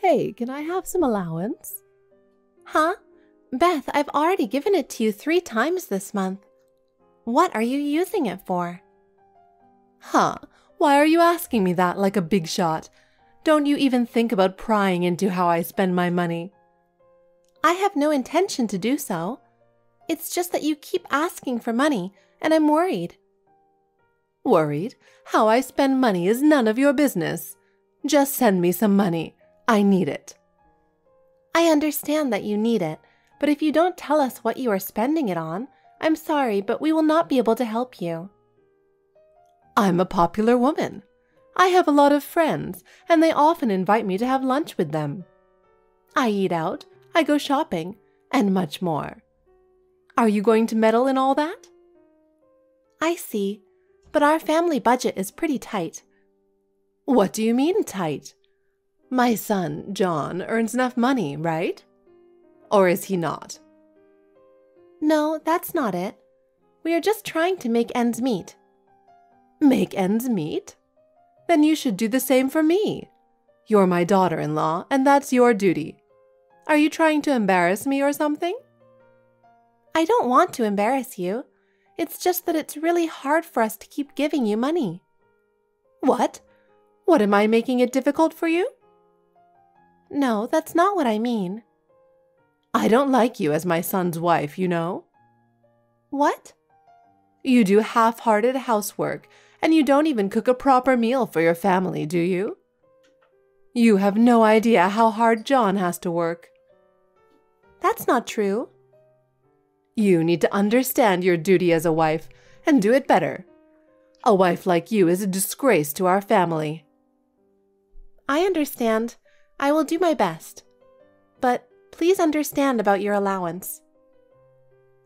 Hey, can I have some allowance? Huh? Beth, I've already given it to you 3 times this month. What are you using it for? Huh? Why are you asking me that like a big shot? Don't you even think about prying into how I spend my money? I have no intention to do so. It's just that you keep asking for money, and I'm worried. Worried? How I spend money is none of your business. Just send me some money. I need it. I understand that you need it, but if you don't tell us what you are spending it on, I'm sorry, but we will not be able to help you. I'm a popular woman. I have a lot of friends, and they often invite me to have lunch with them. I eat out, I go shopping, and much more. Are you going to meddle in all that? I see, but our family budget is pretty tight. What do you mean tight? My son, John, earns enough money, right? Or is he not? No, that's not it. We are just trying to make ends meet. Make ends meet? Then you should do the same for me. You're my daughter-in-law, and that's your duty. Are you trying to embarrass me or something? I don't want to embarrass you. It's just that it's really hard for us to keep giving you money. What? What, am I making it difficult for you? No, that's not what I mean. I don't like you as my son's wife, you know. What? You do half-hearted housework, and you don't even cook a proper meal for your family, do you? You have no idea how hard John has to work. That's not true. You need to understand your duty as a wife and do it better. A wife like you is a disgrace to our family. I understand. I will do my best. But please understand about your allowance.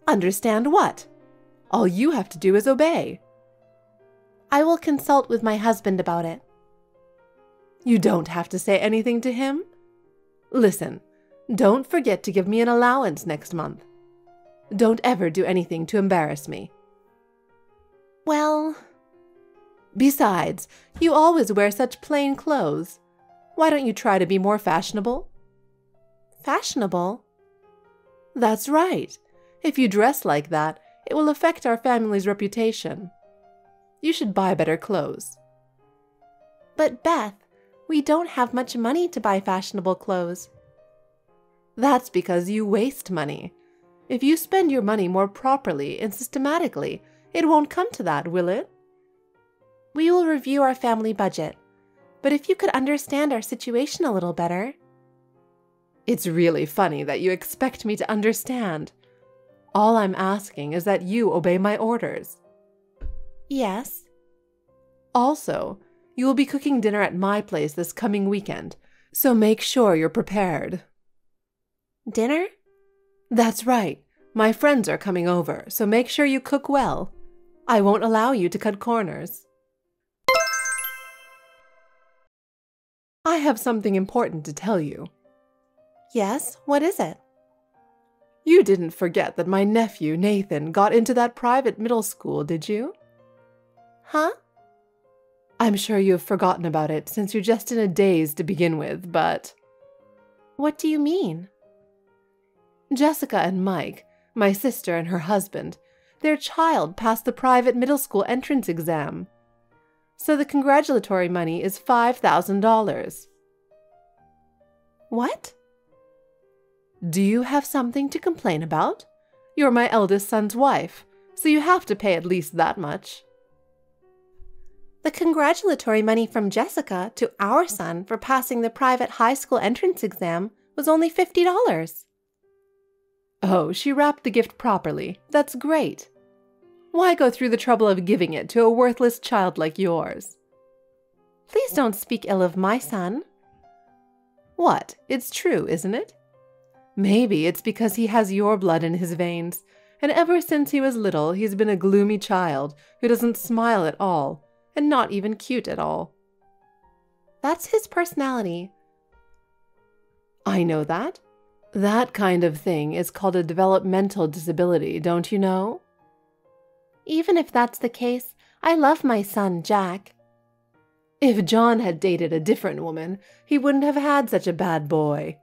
Understand what? All you have to do is obey. I will consult with my husband about it. You don't have to say anything to him. Listen, don't forget to give me an allowance next month. Don't ever do anything to embarrass me. Well... Besides, you always wear such plain clothes. Why don't you try to be more fashionable? Fashionable? That's right. If you dress like that, it will affect our family's reputation. You should buy better clothes. But Beth, we don't have much money to buy fashionable clothes. That's because you waste money. If you spend your money more properly and systematically, it won't come to that, will it? We will review our family budget. But if you could understand our situation a little better... It's really funny that you expect me to understand. All I'm asking is that you obey my orders. Yes. Also, you will be cooking dinner at my place this coming weekend, so make sure you're prepared. Dinner? That's right. My friends are coming over, so make sure you cook well. I won't allow you to cut corners. I have something important to tell you. Yes, what is it? You didn't forget that my nephew, Nathan, got into that private middle school, did you? Huh? I'm sure you have forgotten about it since you're just in a daze to begin with, but... What do you mean? Jessica and Mike, my sister and her husband, their child passed the private middle school entrance exam. So the congratulatory money is $5,000. What? Do you have something to complain about? You're my eldest son's wife, so you have to pay at least that much. The congratulatory money from Jessica to our son for passing the private high school entrance exam was only $50. Oh, she wrapped the gift properly. That's great. Why go through the trouble of giving it to a worthless child like yours? Please don't speak ill of my son. What? It's true, isn't it? Maybe it's because he has your blood in his veins, and ever since he was little he's been a gloomy child who doesn't smile at all, and not even cute at all. That's his personality. I know that. That kind of thing is called a developmental disability, don't you know? Even if that's the case, I love my son, Jack. If John had dated a different woman, he wouldn't have had such a bad boy.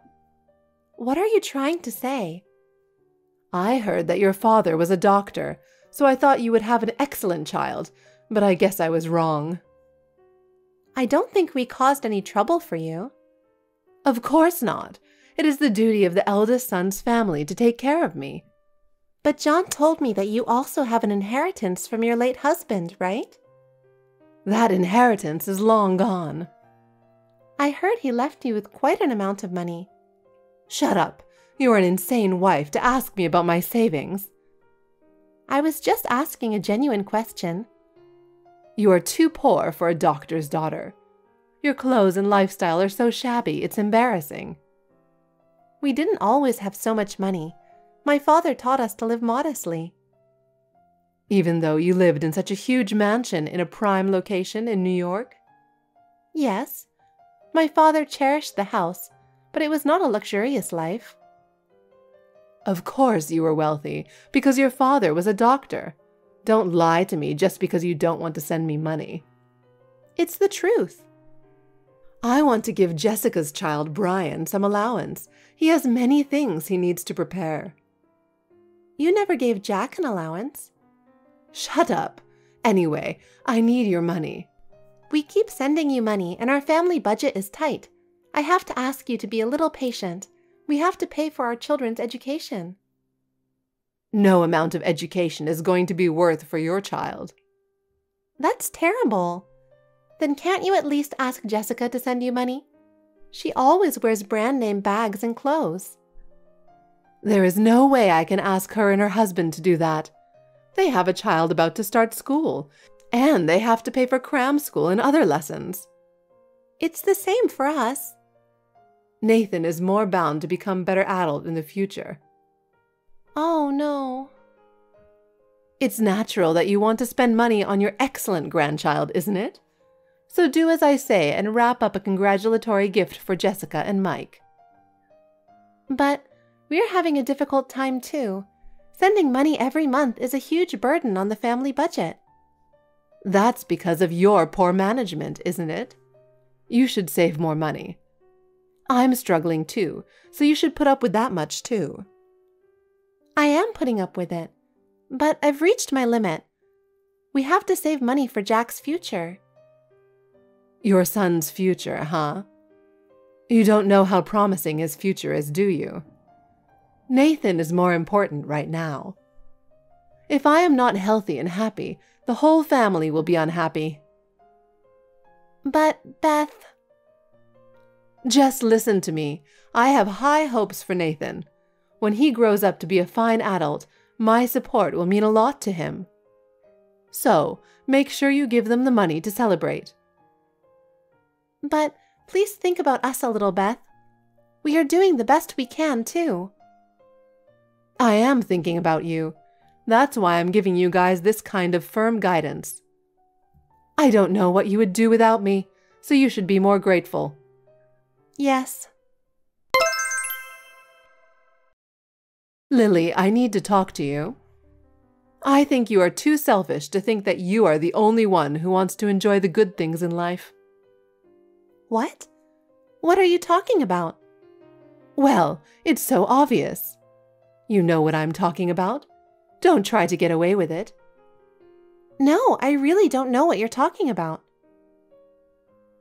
What are you trying to say? I heard that your father was a doctor, so I thought you would have an excellent child, but I guess I was wrong. I don't think we caused any trouble for you. Of course not. It is the duty of the eldest son's family to take care of me. But John told me that you also have an inheritance from your late husband, right? That inheritance is long gone. I heard he left you with quite an amount of money. Shut up. You are an insane wife to ask me about my savings. I was just asking a genuine question. You are too poor for a doctor's daughter. Your clothes and lifestyle are so shabby, it's embarrassing. We didn't always have so much money. My father taught us to live modestly. Even though you lived in such a huge mansion in a prime location in New York? Yes. My father cherished the house, but it was not a luxurious life. Of course you were wealthy, because your father was a doctor. Don't lie to me just because you don't want to send me money. It's the truth. I want to give Jessica's child, Brian, some allowance. He has many things he needs to prepare. You never gave Jack an allowance. Shut up. Anyway, I need your money. We keep sending you money, and our family budget is tight. I have to ask you to be a little patient. We have to pay for our children's education. No amount of education is going to be worth for your child. That's terrible. Then can't you at least ask Jessica to send you money? She always wears brand name bags and clothes. There is no way I can ask her and her husband to do that. They have a child about to start school, and they have to pay for cram school and other lessons. It's the same for us. Nathan is more bound to become better adult in the future. Oh, no. It's natural that you want to spend money on your excellent grandchild, isn't it? So do as I say and wrap up a congratulatory gift for Jessica and Mike. But we're having a difficult time too. Sending money every month is a huge burden on the family budget. That's because of your poor management, isn't it? You should save more money. I'm struggling too, so you should put up with that much too. I am putting up with it, but I've reached my limit. We have to save money for Jack's future. Your son's future, huh? You don't know how promising his future is, do you? Nathan is more important right now. If I am not healthy and happy, the whole family will be unhappy. But, Beth... Just listen to me. I have high hopes for Nathan. When he grows up to be a fine adult, my support will mean a lot to him. So, make sure you give them the money to celebrate. But please think about us a little, Beth. We are doing the best we can, too. I am thinking about you. That's why I'm giving you guys this kind of firm guidance. I don't know what you would do without me, so you should be more grateful. Yes. Lily, I need to talk to you. I think you are too selfish to think that you are the only one who wants to enjoy the good things in life. What? What are you talking about? Well, it's so obvious. You know what I'm talking about. Don't try to get away with it. No, I really don't know what you're talking about.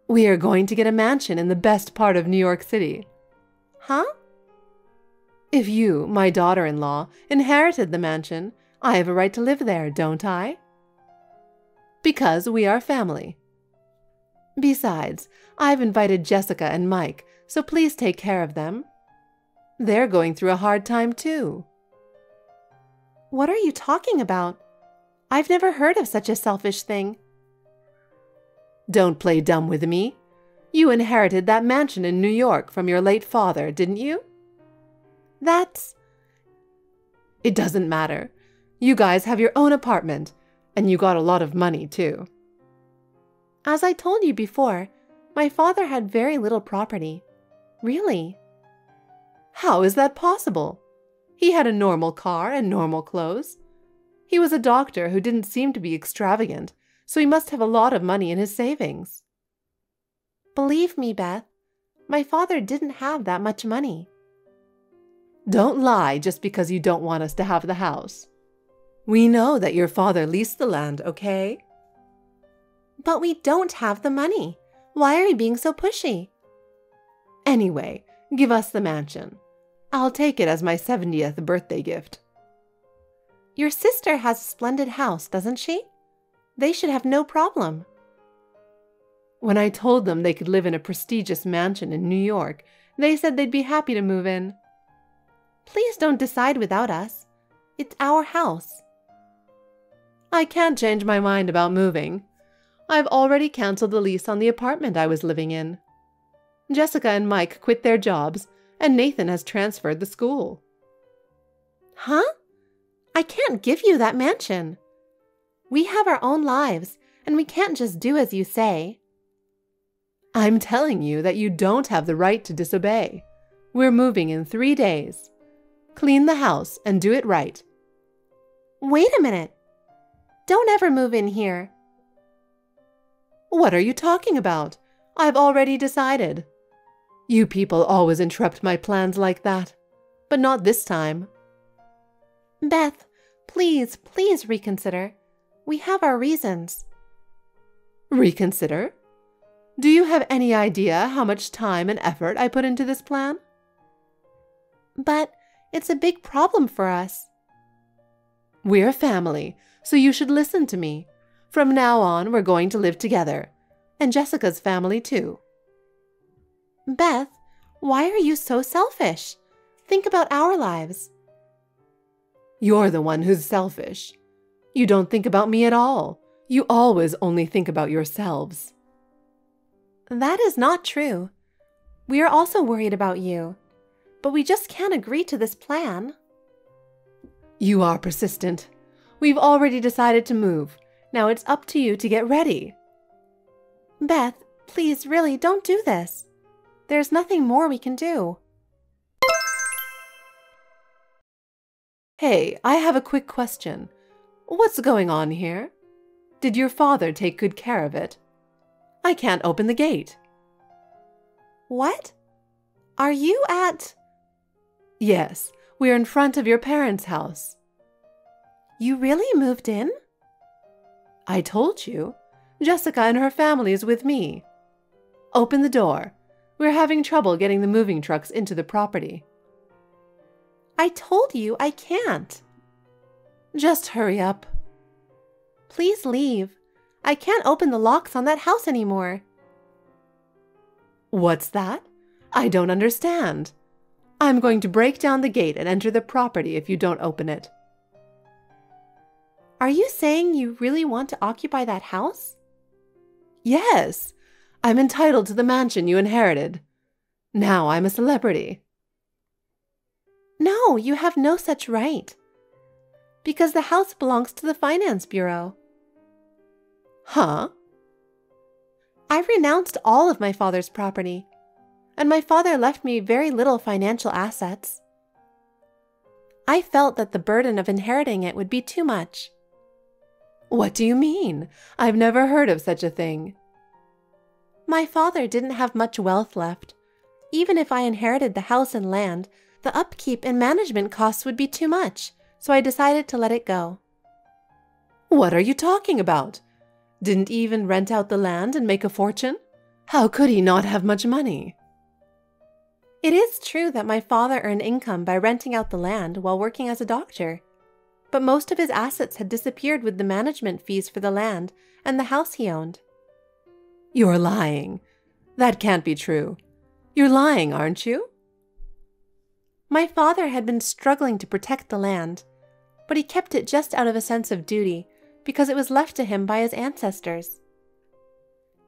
We are going to get a mansion in the best part of New York City. Huh? If you, my daughter-in-law, inherited the mansion, I have a right to live there, don't I? Because we are family. Besides, I've invited Jessica and Mike, so please take care of them. They're going through a hard time too. What are you talking about? I've never heard of such a selfish thing. Don't play dumb with me. You inherited that mansion in New York from your late father, didn't you? That's... It doesn't matter. You guys have your own apartment, and you got a lot of money too. As I told you before, my father had very little property. Really. How is that possible? He had a normal car and normal clothes. He was a doctor who didn't seem to be extravagant, so he must have a lot of money in his savings. Believe me, Beth, my father didn't have that much money. Don't lie just because you don't want us to have the house. We know that your father leased the land, okay? But we don't have the money. Why are you being so pushy? Anyway, give us the mansion. I'll take it as my 70th birthday gift. Your sister has a splendid house, doesn't she? They should have no problem. When I told them they could live in a prestigious mansion in New York, they said they'd be happy to move in. Please don't decide without us. It's our house. I can't change my mind about moving. I've already canceled the lease on the apartment I was living in. Jessica and Mike quit their jobs, and Nathan has transferred the school. Huh? I can't give you that mansion. We have our own lives, and we can't just do as you say. I'm telling you that you don't have the right to disobey. We're moving in 3 days. Clean the house and do it right. Wait a minute. Don't ever move in here. What are you talking about? I've already decided. You people always interrupt my plans like that, but not this time. Beth, please reconsider. We have our reasons. Reconsider? Do you have any idea how much time and effort I put into this plan? But it's a big problem for us. We're a family, so you should listen to me. From now on, we're going to live together. And Jessica's family, too. Beth, why are you so selfish? Think about our lives. You're the one who's selfish. You don't think about me at all. You always only think about yourselves. That is not true. We are also worried about you. But we just can't agree to this plan. You are persistent. We've already decided to move. Now it's up to you to get ready. Beth, please, really, don't do this. There's nothing more we can do. Hey, I have a quick question. What's going on here? Did your father take good care of it? I can't open the gate. What? Are you at... Yes, we're in front of your parents' house. You really moved in? I told you. Jessica and her family is with me. Open the door. We're having trouble getting the moving trucks into the property. I told you I can't. Just hurry up. Please leave. I can't open the locks on that house anymore. What's that? I don't understand. I'm going to break down the gate and enter the property if you don't open it. Are you saying you really want to occupy that house? Yes. I'm entitled to the mansion you inherited. Now I'm a celebrity. No, you have no such right. Because the house belongs to the Finance Bureau. Huh? I renounced all of my father's property, and my father left me very little financial assets. I felt that the burden of inheriting it would be too much. What do you mean? I've never heard of such a thing. My father didn't have much wealth left. Even if I inherited the house and land, the upkeep and management costs would be too much, so I decided to let it go. What are you talking about? Didn't he even rent out the land and make a fortune? How could he not have much money? It is true that my father earned income by renting out the land while working as a doctor, but most of his assets had disappeared with the management fees for the land and the house he owned. You're lying. That can't be true. You're lying, aren't you? My father had been struggling to protect the land, but he kept it just out of a sense of duty because it was left to him by his ancestors.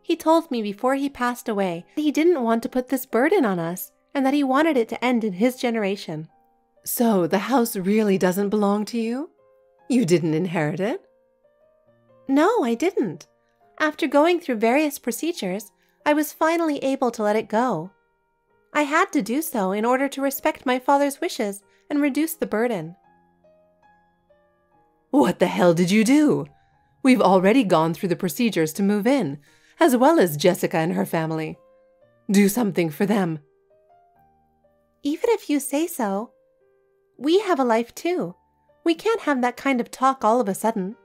He told me before he passed away that he didn't want to put this burden on us and that he wanted it to end in his generation. So the house really doesn't belong to you? You didn't inherit it? No, I didn't. After going through various procedures, I was finally able to let it go. I had to do so in order to respect my father's wishes and reduce the burden. What the hell did you do? We've already gone through the procedures to move in, as well as Jessica and her family. Do something for them. Even if you say so, we have a life too. We can't have that kind of talk all of a sudden.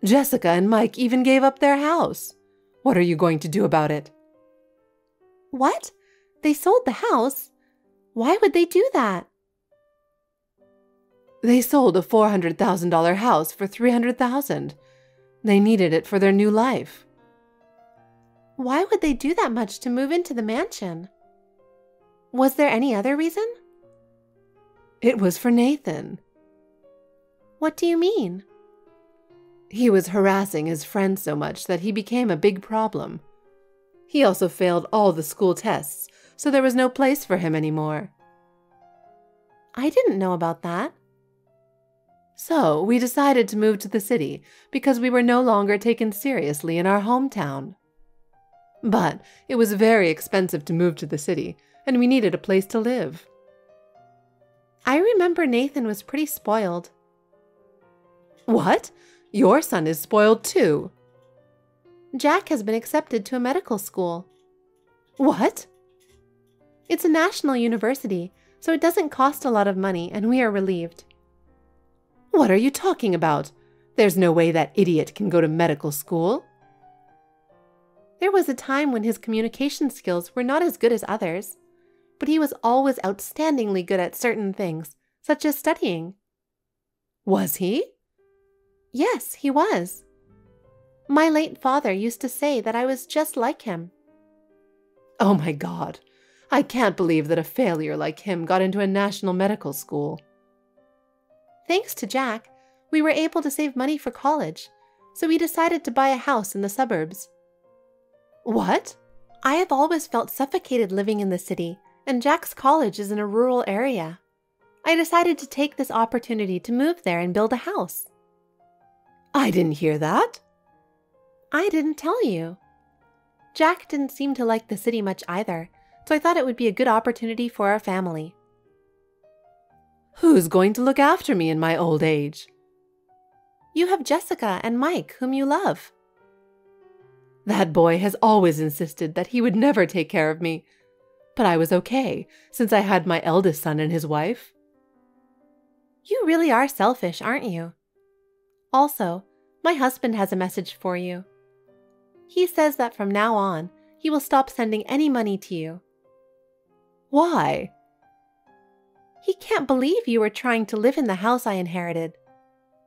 Jessica and Mike even gave up their house. What are you going to do about it? What? They sold the house? Why would they do that? They sold a $400,000 house for $300,000. They needed it for their new life. Why would they do that much to move into the mansion? Was there any other reason? It was for Nathan. What do you mean? He was harassing his friends so much that he became a big problem. He also failed all the school tests, so there was no place for him anymore. I didn't know about that. So we decided to move to the city because we were no longer taken seriously in our hometown. But it was very expensive to move to the city, and we needed a place to live. I remember Nathan was pretty spoiled. What? Your son is spoiled too. Jack has been accepted to a medical school. What? It's a national university, so it doesn't cost a lot of money, and we are relieved. What are you talking about? There's no way that idiot can go to medical school. There was a time when his communication skills were not as good as others, but he was always outstandingly good at certain things, such as studying. Was he? Yes, he was. My late father used to say that I was just like him. Oh my God, I can't believe that a failure like him got into a national medical school. Thanks to Jack, we were able to save money for college, so we decided to buy a house in the suburbs. What? I have always felt suffocated living in the city, and Jack's college is in a rural area. I decided to take this opportunity to move there and build a house. I didn't hear that. I didn't tell you. Jack didn't seem to like the city much either, so I thought it would be a good opportunity for our family. Who's going to look after me in my old age? You have Jessica and Mike, whom you love. That boy has always insisted that he would never take care of me, but I was okay since I had my eldest son and his wife. You really are selfish, aren't you? Also, my husband has a message for you. He says that from now on, he will stop sending any money to you. Why? He can't believe you were trying to live in the house I inherited.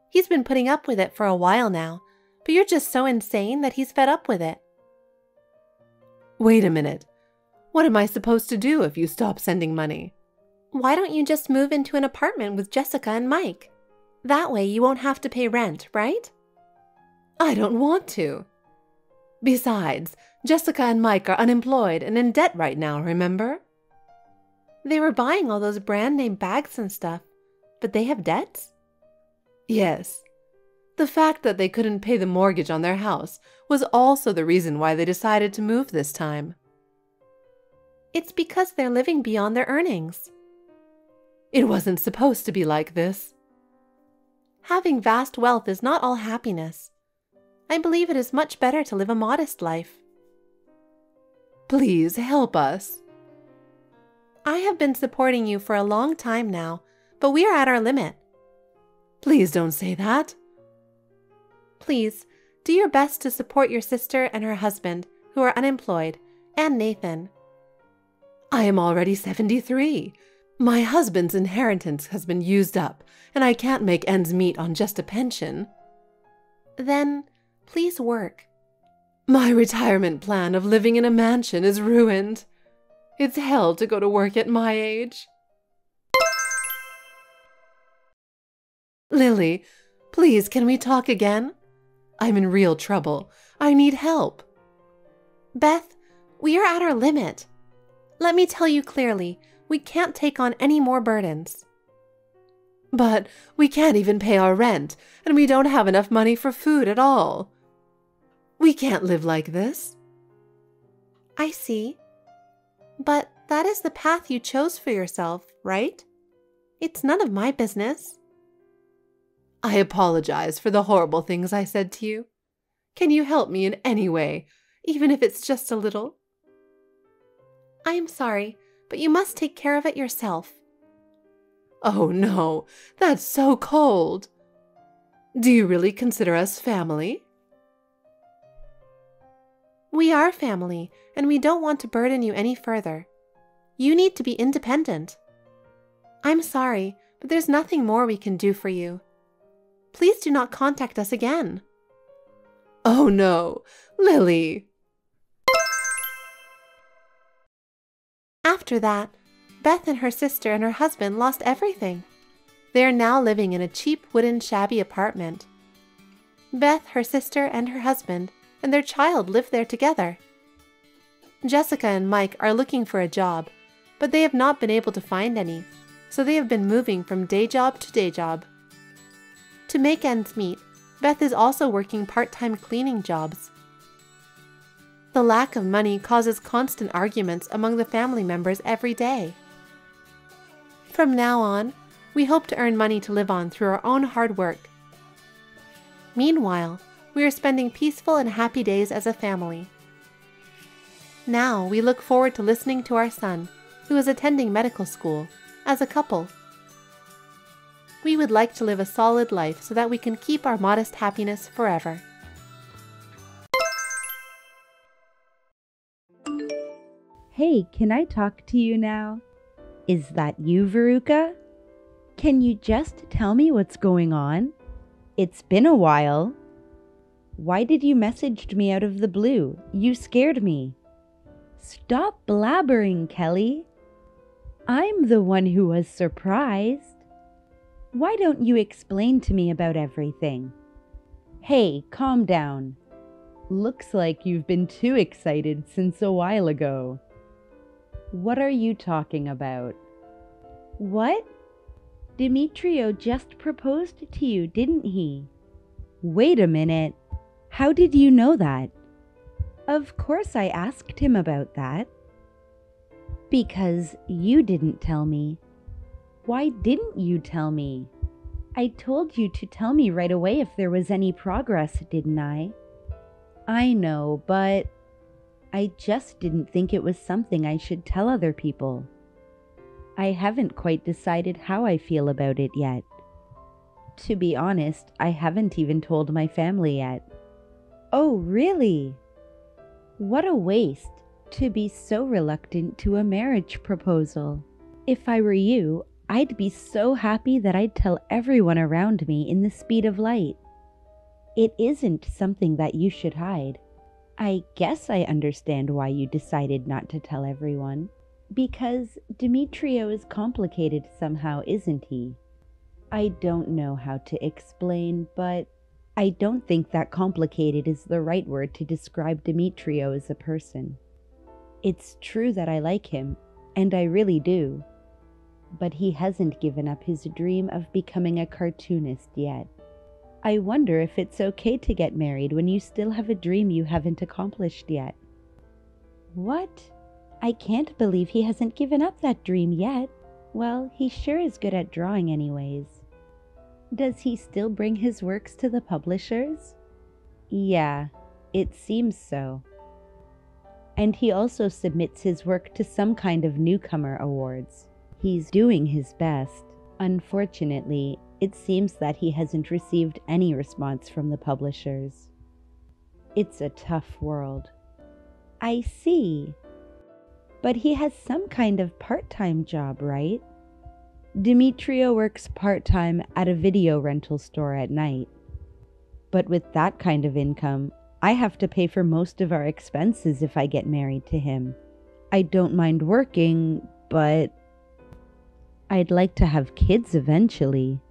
He's been putting up with it for a while now, but you're just so insane that he's fed up with it. Wait a minute. What am I supposed to do if you stop sending money? Why don't you just move into an apartment with Jessica and Mike? That way you won't have to pay rent, right? I don't want to. Besides, Jessica and Mike are unemployed and in debt right now, remember? They were buying all those brand name bags and stuff, but they have debts? Yes. The fact that they couldn't pay the mortgage on their house was also the reason why they decided to move this time. It's because they're living beyond their earnings. It wasn't supposed to be like this. Having vast wealth is not all happiness. I believe it is much better to live a modest life. Please help us. I have been supporting you for a long time now, but we are at our limit. Please don't say that. Please, do your best to support your sister and her husband, who are unemployed, and Nathan. I am already 73. My husband's inheritance has been used up, and I can't make ends meet on just a pension. Then, please work. My retirement plan of living in a mansion is ruined. It's hell to go to work at my age. Lily, please, can we talk again? I'm in real trouble. I need help. Beth, we are at our limit. Let me tell you clearly, we can't take on any more burdens. But we can't even pay our rent, and we don't have enough money for food at all. We can't live like this. I see. But that is the path you chose for yourself, right? It's none of my business. I apologize for the horrible things I said to you. Can you help me in any way, even if it's just a little? I am sorry, but you must take care of it yourself. Oh no, that's so cold. Do you really consider us family? We are family, and we don't want to burden you any further. You need to be independent. I'm sorry, but there's nothing more we can do for you. Please do not contact us again. Oh no, Lily. After that, Beth and her sister and her husband lost everything. They are now living in a cheap wooden shabby apartment. Beth, her sister, and her husband and their child live there together. Jessica and Mike are looking for a job, but they have not been able to find any, so they have been moving from day job to day job. To make ends meet, Beth is also working part-time cleaning jobs. The lack of money causes constant arguments among the family members every day. From now on, we hope to earn money to live on through our own hard work. Meanwhile, we are spending peaceful and happy days as a family. Now we look forward to listening to our son, who is attending medical school, as a couple. We would like to live a solid life so that we can keep our modest happiness forever. Hey, can I talk to you now? Is that you, Veruca? Can you just tell me what's going on? It's been a while. Why did you message me out of the blue? You scared me. Stop blabbering, Kelly. I'm the one who was surprised. Why don't you explain to me about everything? Hey, calm down. Looks like you've been too excited since a while ago. What are you talking about? What? Demetrio just proposed to you, didn't he? Wait a minute. How did you know that? Of course I asked him about that. Because you didn't tell me. Why didn't you tell me? I told you to tell me right away if there was any progress, didn't I? I know, but I just didn't think it was something I should tell other people. I haven't quite decided how I feel about it yet. To be honest, I haven't even told my family yet. Oh, really? What a waste to be so reluctant to a marriage proposal. If I were you, I'd be so happy that I'd tell everyone around me in the speed of light. It isn't something that you should hide. I guess I understand why you decided not to tell everyone. Because Demetrio is complicated somehow, isn't he? I don't know how to explain, but I don't think that complicated is the right word to describe Demetrio as a person. It's true that I like him, and I really do. But he hasn't given up his dream of becoming a cartoonist yet. I wonder if it's okay to get married when you still have a dream you haven't accomplished yet. What? I can't believe he hasn't given up that dream yet. Well, he sure is good at drawing anyways. Does he still bring his works to the publishers? Yeah, it seems so. And he also submits his work to some kind of newcomer awards. He's doing his best. Unfortunately, it seems that he hasn't received any response from the publishers. It's a tough world. I see. But he has some kind of part-time job, right? Demetrio works part-time at a video rental store at night. But with that kind of income, I have to pay for most of our expenses if I get married to him. I don't mind working, but I'd like to have kids eventually.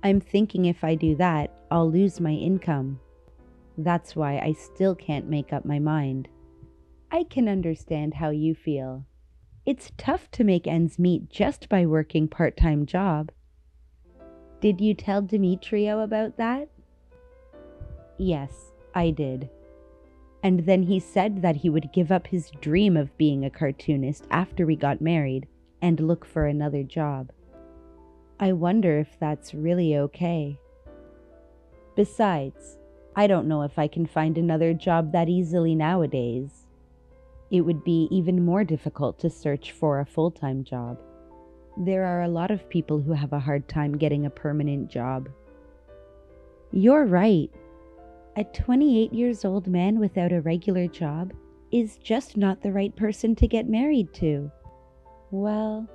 I'm thinking if I do that, I'll lose my income. That's why I still can't make up my mind. I can understand how you feel. It's tough to make ends meet just by working part-time job. Did you tell Demetrio about that? Yes, I did. And then he said that he would give up his dream of being a cartoonist after we got married and look for another job. I wonder if that's really okay. Besides, I don't know if I can find another job that easily nowadays. it would be even more difficult to search for a full-time job. There are a lot of people who have a hard time getting a permanent job. You're right. A 28-year-old man without a regular job is just not the right person to get married to. Well,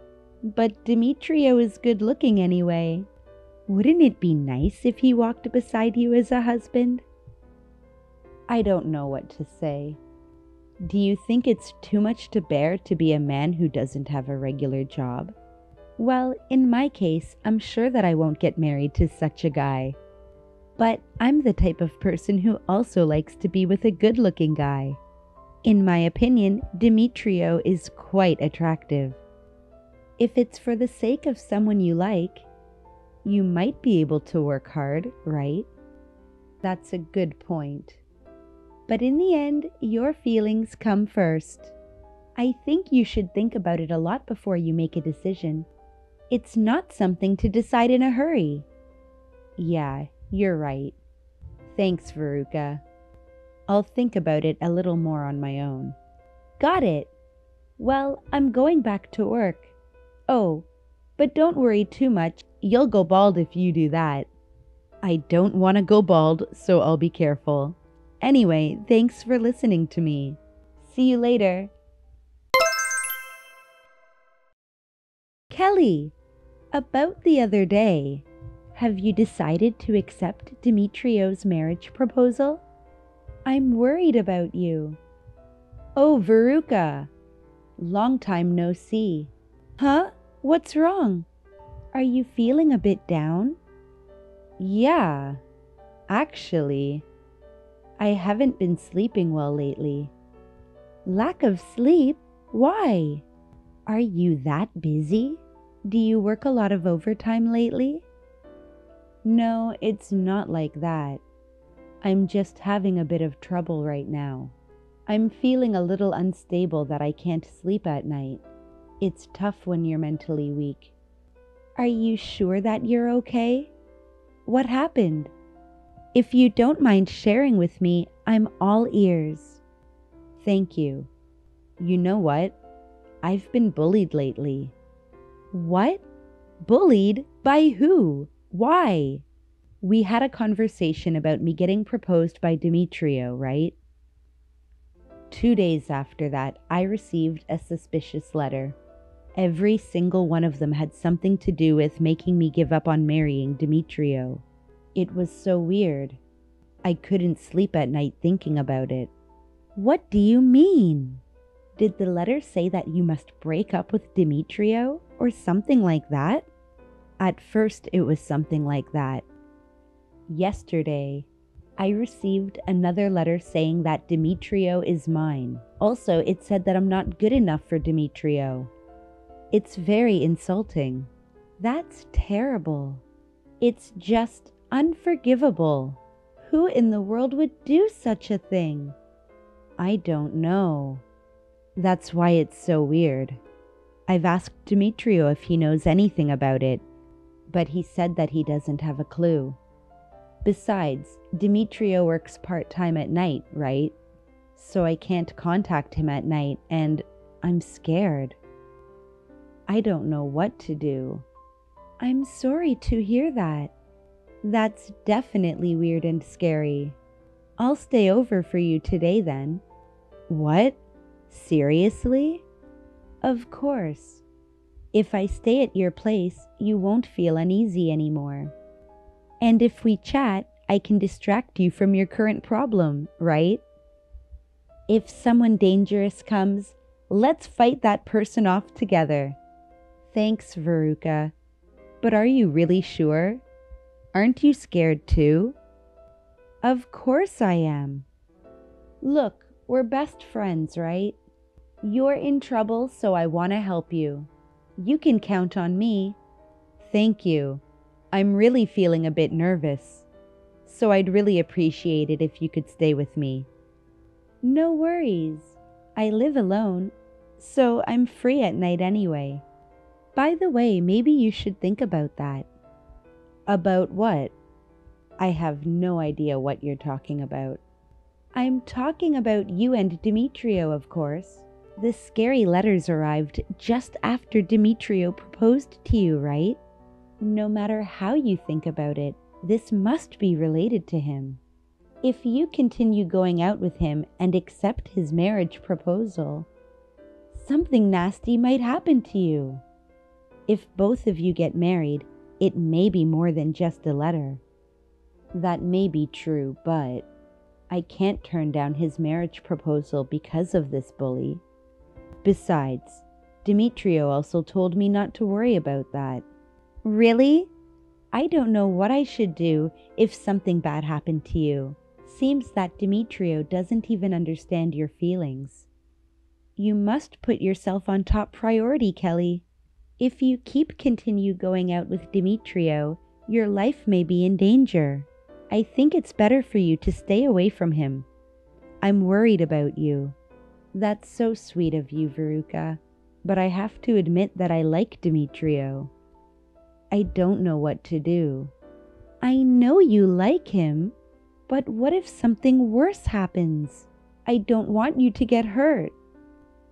but Demetrio is good looking anyway. Wouldn't it be nice if he walked beside you as a husband? I don't know what to say. Do you think it's too much to bear to be a man who doesn't have a regular job? Well, in my case, I'm sure that I won't get married to such a guy. But I'm the type of person who also likes to be with a good-looking guy. In my opinion, Demetrio is quite attractive. If it's for the sake of someone you like, you might be able to work hard, right? That's a good point. But in the end, your feelings come first. I think you should think about it a lot before you make a decision. It's not something to decide in a hurry. Yeah, you're right. Thanks, Veruca. I'll think about it a little more on my own. Got it. Well, I'm going back to work. Oh, but don't worry too much. You'll go bald if you do that. I don't want to go bald, so I'll be careful. Anyway, thanks for listening to me. See you later. Kelly, about the other day, have you decided to accept Demetrio's marriage proposal? I'm worried about you. Oh, Veruca. Long time no see. Huh? What's wrong? Are you feeling a bit down? Yeah, actually, I haven't been sleeping well lately. Lack of sleep? Why? Are you that busy? Do you work a lot of overtime lately? No, it's not like that. I'm just having a bit of trouble right now. I'm feeling a little unstable that I can't sleep at night. It's tough when you're mentally weak. Are you sure that you're okay? What happened? If you don't mind sharing with me, I'm all ears. Thank you. You know what? I've been bullied lately. What? Bullied? By who? Why? We had a conversation about me getting proposed by Demetrio, right? 2 days after that, I received a suspicious letter. Every single one of them had something to do with making me give up on marrying Demetrio. It was so weird. I couldn't sleep at night thinking about it. What do you mean? Did the letter say that you must break up with Demetrio or something like that? At first, it was something like that. Yesterday, I received another letter saying that Demetrio is mine. Also, it said that I'm not good enough for Demetrio. It's very insulting. That's terrible. It's just unforgivable. Who in the world would do such a thing? I don't know. That's why it's so weird. I've asked Demetrio if he knows anything about it, but he said that he doesn't have a clue. Besides, Demetrio works part-time at night, right? So I can't contact him at night, and I'm scared. I don't know what to do. I'm sorry to hear that. That's definitely weird and scary. I'll stay over for you today then. What? Seriously? Of course. If I stay at your place, you won't feel uneasy anymore. And if we chat, I can distract you from your current problem, right? If someone dangerous comes, let's fight that person off together. Thanks, Veruca. But are you really sure? Aren't you scared too? Of course I am. Look, we're best friends, right? You're in trouble, so I want to help you. You can count on me. Thank you. I'm really feeling a bit nervous, so I'd really appreciate it if you could stay with me. No worries. I live alone, so I'm free at night anyway. By the way, maybe you should think about that. About what? I have no idea what you're talking about. I'm talking about you and Demetrio, of course. The scary letters arrived just after Demetrio proposed to you, right? No matter how you think about it, this must be related to him. If you continue going out with him and accept his marriage proposal, something nasty might happen to you. If both of you get married, it may be more than just a letter. That may be true, but I can't turn down his marriage proposal because of this bully. Besides, Demetrio also told me not to worry about that. Really? I don't know what I should do if something bad happened to you. Seems that Demetrio doesn't even understand your feelings. You must put yourself on top priority, Kelly. If you continue going out with Demetrio, your life may be in danger. I think it's better for you to stay away from him. I'm worried about you. That's so sweet of you, Veruca, but I have to admit that I like Demetrio. I don't know what to do. I know you like him, but what if something worse happens? I don't want you to get hurt.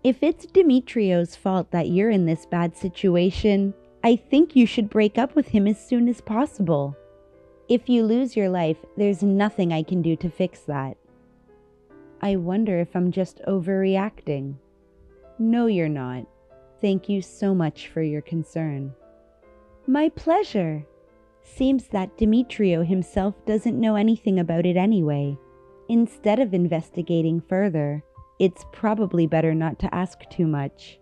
If it's Demetrio's fault that you're in this bad situation, I think you should break up with him as soon as possible. If you lose your life, there's nothing I can do to fix that. I wonder if I'm just overreacting. No, you're not. Thank you so much for your concern. My pleasure. Seems that Demetrio himself doesn't know anything about it anyway. Instead of investigating further, it's probably better not to ask too much.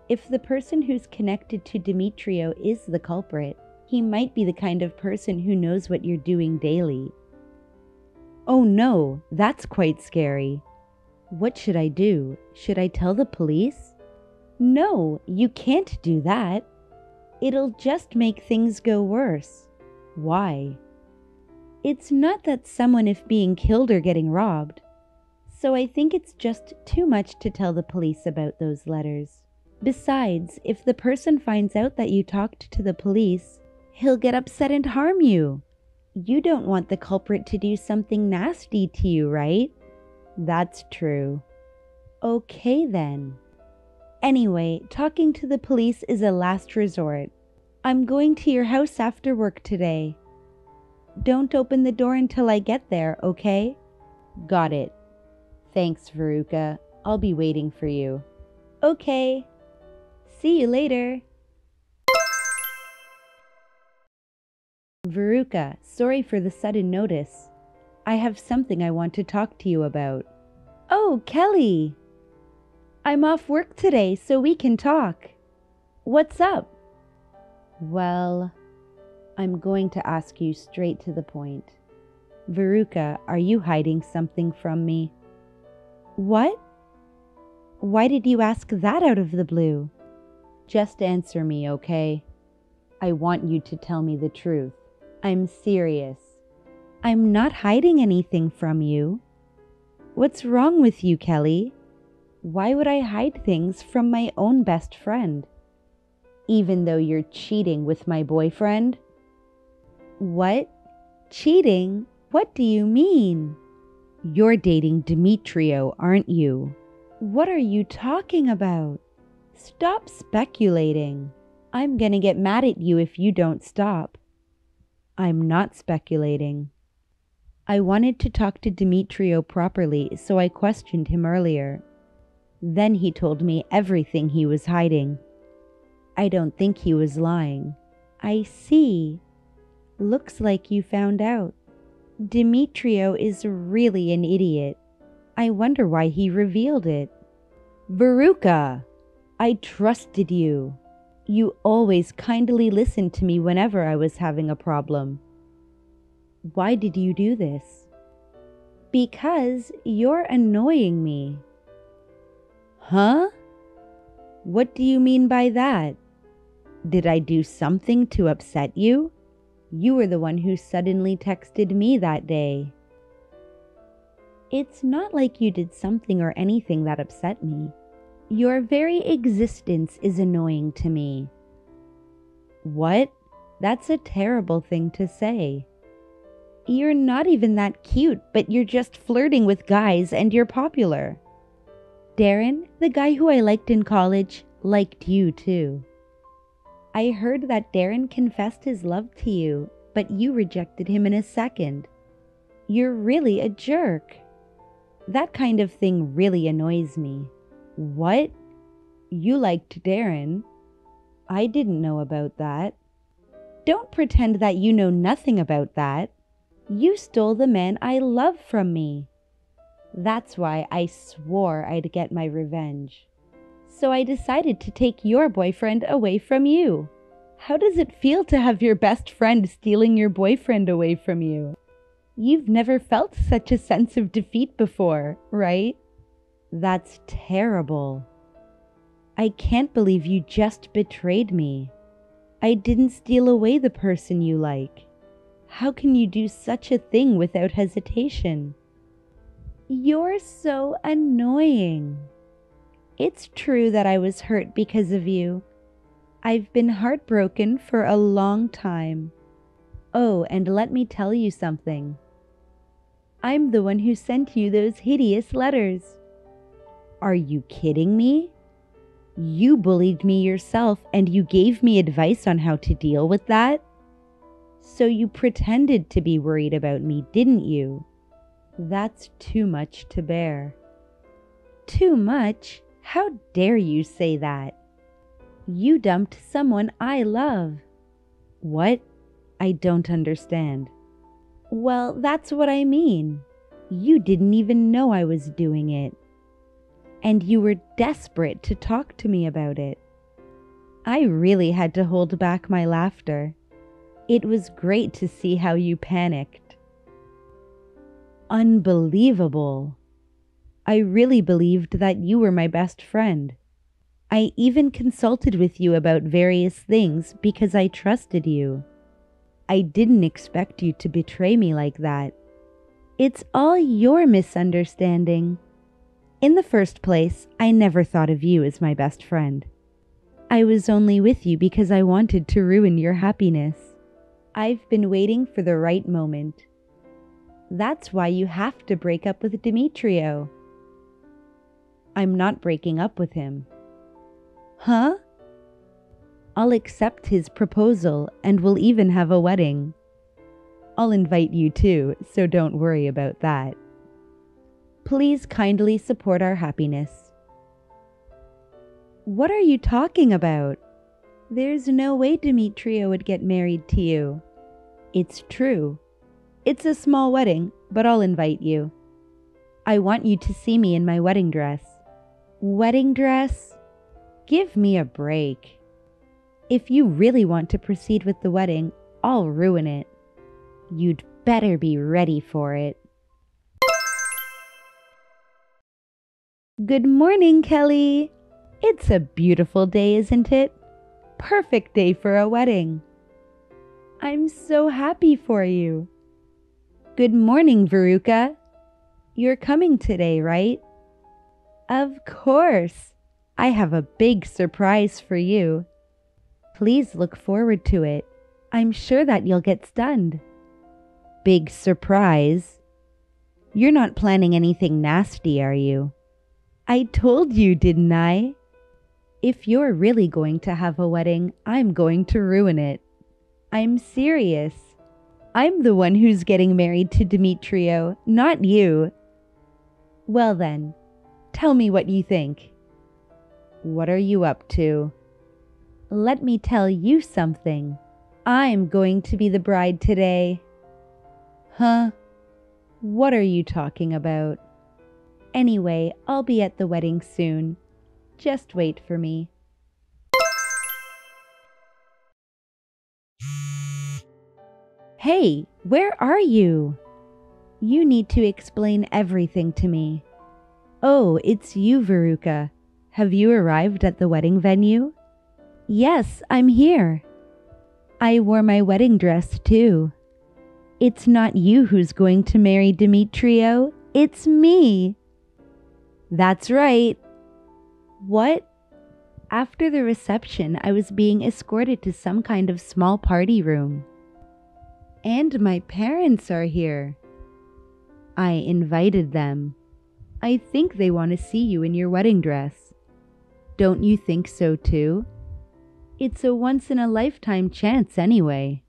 If the person who's connected to Demetrio is the culprit, he might be the kind of person who knows what you're doing daily. Oh no, that's quite scary. What should I do? Should I tell the police? No, you can't do that. It'll just make things go worse. Why? It's not that someone is being killed or getting robbed. So I think it's just too much to tell the police about those letters. Besides, if the person finds out that you talked to the police, he'll get upset and harm you. You don't want the culprit to do something nasty to you, right? That's true. Okay then. Anyway, talking to the police is a last resort. I'm going to your house after work today. Don't open the door until I get there, okay? Got it. Thanks, Veruca. I'll be waiting for you. Okay. See you later. Veruca, sorry for the sudden notice. I have something I want to talk to you about. Oh, Kelly! I'm off work today, so we can talk. What's up? Well, I'm going to ask you straight to the point. Veruca, are you hiding something from me? What? Why did you ask that out of the blue? Just answer me, okay? I want you to tell me the truth. I'm serious. I'm not hiding anything from you. What's wrong with you, Kelly? Why would I hide things from my own best friend? Even though you're cheating with my boyfriend? What? Cheating? What do you mean? You're dating Demetrio, aren't you? What are you talking about? Stop speculating. I'm gonna get mad at you if you don't stop. I'm not speculating. I wanted to talk to Demetrio properly, so I questioned him earlier. Then he told me everything he was hiding. I don't think he was lying. I see. Looks like you found out. Demetrio is really an idiot. I wonder why he revealed it. Veruca! I trusted you. You always kindly listened to me whenever I was having a problem. Why did you do this? Because you're annoying me. Huh? What do you mean by that? Did I do something to upset you? You were the one who suddenly texted me that day. It's not like you did something or anything that upset me. Your very existence is annoying to me. What? That's a terrible thing to say. You're not even that cute, but you're just flirting with guys and you're popular. Darren, the guy who I liked in college, liked you too. I heard that Darren confessed his love to you, but you rejected him in a second. You're really a jerk. That kind of thing really annoys me. What? You liked Darren? I didn't know about that. Don't pretend that you know nothing about that. You stole the man I love from me. That's why I swore I'd get my revenge. So I decided to take your boyfriend away from you. How does it feel to have your best friend stealing your boyfriend away from you? You've never felt such a sense of defeat before, right? That's terrible. I can't believe you just betrayed me. I didn't steal away the person you like. How can you do such a thing without hesitation? You're so annoying. It's true that I was hurt because of you. I've been heartbroken for a long time. Oh, and let me tell you something. I'm the one who sent you those hideous letters. Are you kidding me? You bullied me yourself and you gave me advice on how to deal with that? So you pretended to be worried about me, didn't you? That's too much to bear. Too much? How dare you say that? You dumped someone I love. What? I don't understand. Well, that's what I mean. You didn't even know I was doing it. And you were desperate to talk to me about it. I really had to hold back my laughter. It was great to see how you panicked. Unbelievable. I really believed that you were my best friend. I even consulted with you about various things because I trusted you. I didn't expect you to betray me like that. It's all your misunderstanding. In the first place, I never thought of you as my best friend. I was only with you because I wanted to ruin your happiness. I've been waiting for the right moment. That's why you have to break up with Demetrio. I'm not breaking up with him. Huh? I'll accept his proposal and we'll even have a wedding. I'll invite you too, so don't worry about that. Please kindly support our happiness. What are you talking about? There's no way Demetrio would get married to you. It's true. It's a small wedding, but I'll invite you. I want you to see me in my wedding dress. Wedding dress? Give me a break. If you really want to proceed with the wedding, I'll ruin it. You'd better be ready for it. Good morning, Kelly. It's a beautiful day, isn't it? Perfect day for a wedding. I'm so happy for you. Good morning, Veruca. You're coming today, right? Of course. I have a big surprise for you. Please look forward to it. I'm sure that you'll get stunned. Big surprise? You're not planning anything nasty, are you? I told you, didn't I? If you're really going to have a wedding, I'm going to ruin it. I'm serious. I'm the one who's getting married to Demetrio, not you. Well then, tell me what you think. What are you up to? Let me tell you something. I'm going to be the bride today. Huh? What are you talking about? Anyway, I'll be at the wedding soon. Just wait for me. Hey, where are you? You need to explain everything to me. Oh, it's you, Veruca. Have you arrived at the wedding venue? Yes, I'm here. I wore my wedding dress too. It's not you who's going to marry Demetrio, it's me. That's right. What? After the reception, I was being escorted to some kind of small party room. And my parents are here. I invited them. I think they want to see you in your wedding dress. Don't you think so too? It's a once-in-a-lifetime chance anyway.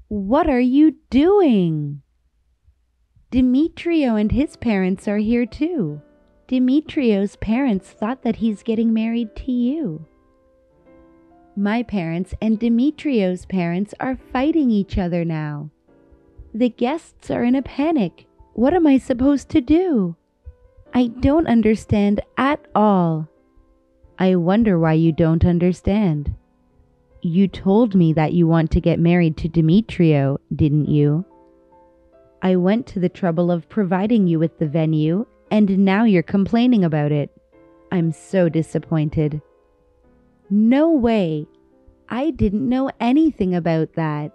What are you doing? Demetrio and his parents are here too. Demetrio's parents thought that he's getting married to you. My parents and Demetrio's parents are fighting each other now. The guests are in a panic. What am I supposed to do? I don't understand at all. I wonder why you don't understand. You told me that you want to get married to Demetrio, didn't you? I went to the trouble of providing you with the venue, and now you're complaining about it. I'm so disappointed. No way. I didn't know anything about that.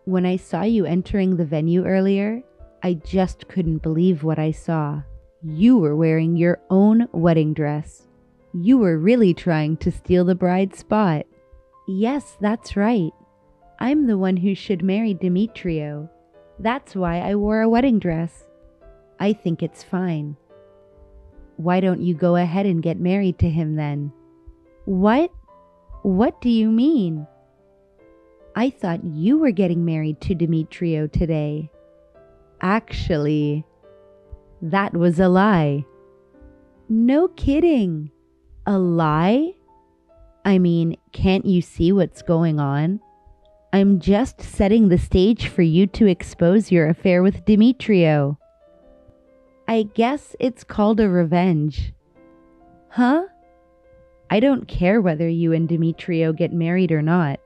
When I saw you entering the venue earlier, I just couldn't believe what I saw. You were wearing your own wedding dress. You were really trying to steal the bride's spot. Yes, that's right. I'm the one who should marry Demetrio. That's why I wore a wedding dress. I think it's fine. Why don't you go ahead and get married to him then? What? What do you mean? I thought you were getting married to Demetrio today. Actually, that was a lie. No kidding. A lie? I mean, can't you see what's going on? I'm just setting the stage for you to expose your affair with Demetrio. I guess it's called a revenge. Huh? I don't care whether you and Demetrio get married or not.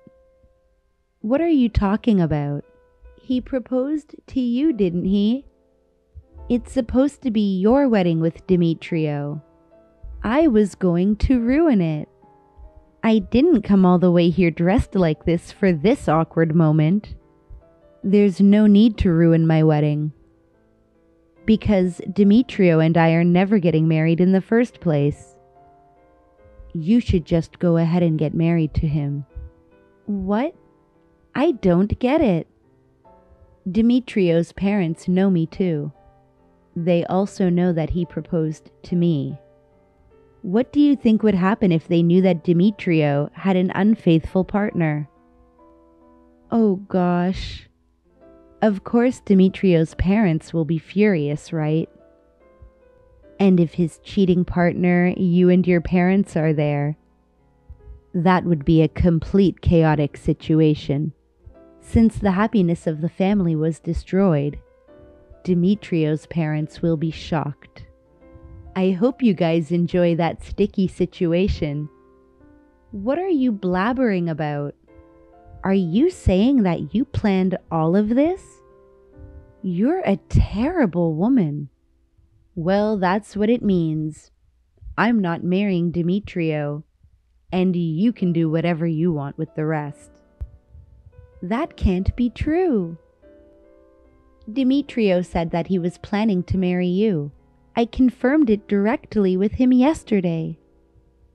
What are you talking about? He proposed to you, didn't he? It's supposed to be your wedding with Demetrio. I was going to ruin it. I didn't come all the way here dressed like this for this awkward moment. There's no need to ruin my wedding. Because Demetrio and I are never getting married in the first place. You should just go ahead and get married to him. What? I don't get it. Demetrio's parents know me too. They also know that he proposed to me. What do you think would happen if they knew that Demetrio had an unfaithful partner? Oh gosh. Of course Demetrio's parents will be furious, right? And if his cheating partner, you and your parents are there, that would be a complete chaotic situation. Since the happiness of the family was destroyed, Demetrio's parents will be shocked. I hope you guys enjoy that sticky situation. What are you blabbering about? Are you saying that you planned all of this? You're a terrible woman. Well, that's what it means. I'm not marrying Demetrio, and you can do whatever you want with the rest. That can't be true. Demetrio said that he was planning to marry you. I confirmed it directly with him yesterday.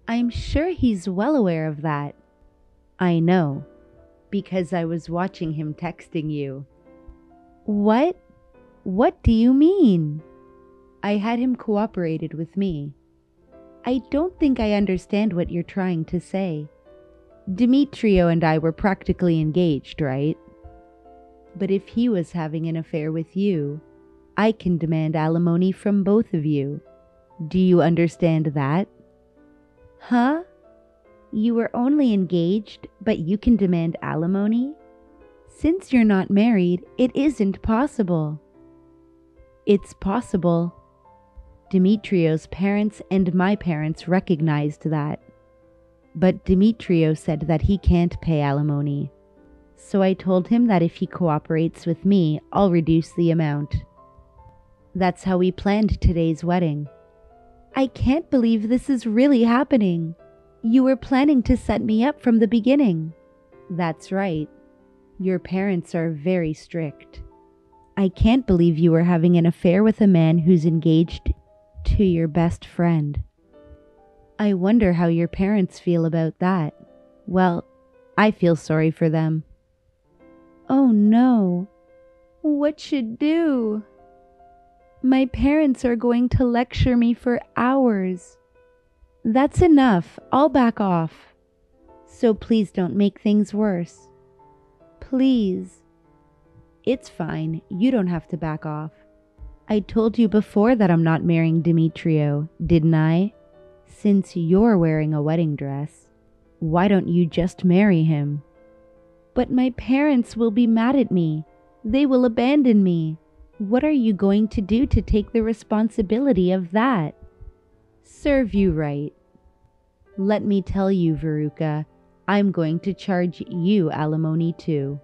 I'm sure he's well aware of that. I know, because I was watching him texting you. What? What do you mean? I had him cooperated with me. I don't think I understand what you're trying to say. Demetrio and I were practically engaged, right? But if he was having an affair with you, I can demand alimony from both of you. Do you understand that? Huh? You were only engaged, but you can demand alimony? Since you're not married, it isn't possible. It's possible. Demetrio's parents and my parents recognized that. But Demetrio said that he can't pay alimony. So I told him that if he cooperates with me, I'll reduce the amount. That's how we planned today's wedding. I can't believe this is really happening. You were planning to set me up from the beginning. That's right. Your parents are very strict. I can't believe you were having an affair with a man who's engaged to your best friend. I wonder how your parents feel about that. Well, I feel sorry for them. Oh no. What should do? My parents are going to lecture me for hours. That's enough. I'll back off. So please don't make things worse. Please. It's fine. You don't have to back off. I told you before that I'm not marrying Demetrio, didn't I? Since you're wearing a wedding dress, why don't you just marry him? But my parents will be mad at me. They will abandon me. What are you going to do to take the responsibility of that? Serve you right. Let me tell you, Veruca, I'm going to charge you alimony too.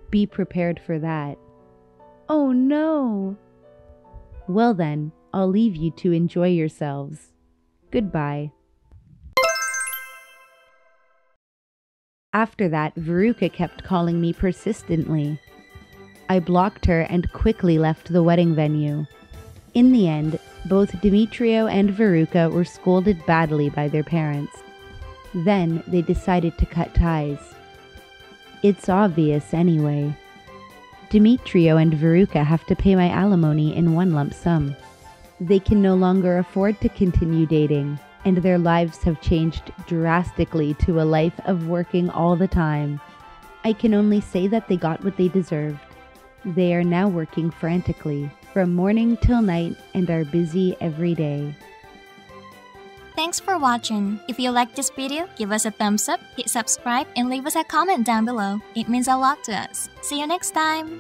Be prepared for that. Oh no! Well then, I'll leave you to enjoy yourselves. Goodbye. After that, Veruca kept calling me persistently. I blocked her and quickly left the wedding venue. In the end, both Demetrio and Veruca were scolded badly by their parents. Then they decided to cut ties. It's obvious anyway. Demetrio and Veruca have to pay my alimony in one lump sum. They can no longer afford to continue dating, and their lives have changed drastically to a life of working all the time. I can only say that they got what they deserved. They are now working frantically, from morning till night, and are busy every day. Thanks for watching. If you liked this video, give us a thumbs up, hit subscribe, and leave us a comment down below. It means a lot to us. See you next time!